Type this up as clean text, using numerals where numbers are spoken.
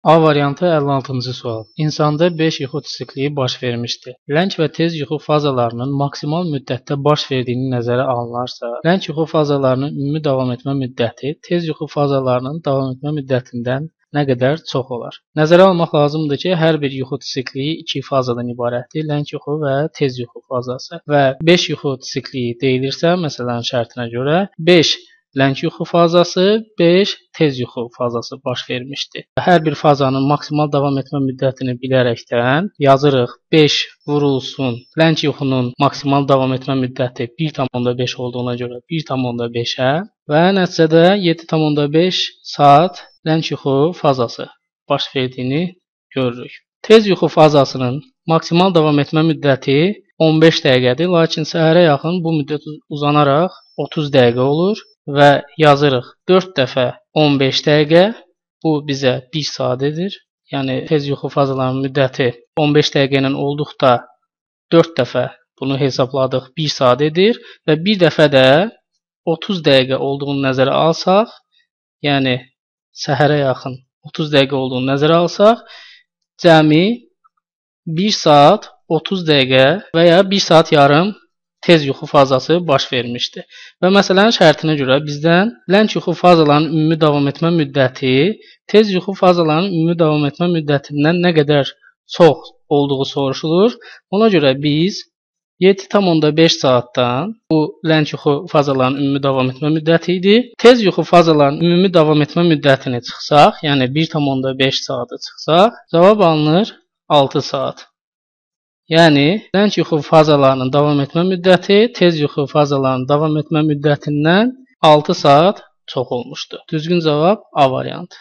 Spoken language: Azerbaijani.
A variantı 56-cı sual. İnsanda 5 yuxu tsikliyi baş vermişdi. Ləng və tez yuxu fazalarının maksimal müddətdə baş verdiyini nəzərə alınarsa, ləng yuxu fazalarının ümumi davam etmə müddəti tez yuxu fazalarının davam etmə müddətindən nə qədər çox olar? Nəzərə almaq lazımdır ki, hər bir yuxu tsikliyi 2 fazadan ibarətdir. Ləng yuxu və tez yuxu fazası. Və 5 yuxu tsikliyi deyilirsə, məsələn şərtinə görə 5 ləng yuxu fazası, 5 tez yuxu fazası baş vermişdi. Hər bir fazanın maksimal davam etmə müddətini bilərəkdən yazırıq 5 vurulsun. Ləng yuxunun maksimal davam etmə müddəti 1,5 olduğuna görə 1,5-ə və nəticədə 7,5 saat ləng yuxu fazası baş verdiyini görürük. Tez yuxu fazasının maksimal davam etmə müddəti 15 dəqiqədir, lakin səhərə yaxın bu müddət uzanaraq 30 dəqiqə olur. Və yazırıq 4 dəfə 15 dəqiqə, bu bizə 1 saat edir. Yəni tez yuxu fazalarının müddəti 15 dəqiqə ilə olduqda 4 dəfə bunu hesabladıq 1 saat edir və bir dəfə də 30 dəqiqə olduğunu nəzərə alsaq, yəni səhərə yaxın 30 dəqiqə olduğunu nəzərə alsaq, cəmi 1 saat 30 dəqiqə və ya 1 saat yarım tez yuxu fazası baş vermişdi. Və məsələnin şərtinə görə bizdən ləng yuxu fazalarının ümumi davam etmə müddəti tez yuxu fazalarının ümumi davam etmə müddətindən nə qədər çox olduğu soruşulur. Ona görə biz 7,5 saatdan bu ləng yuxu fazalarının ümumi davam etmə müddəti idi. Tez yuxu fazalarının ümumi davam etmə müddətini çıxsaq, yəni 1,5 saatı çıxsaq, cavab alınır 6 saat. Yəni, ləng yuxu fazalarının davam etmə müddəti tez yuxu fazalarının davam etmə müddətindən 6 saat çox olmuşdur. Düzgün cavab A variantı.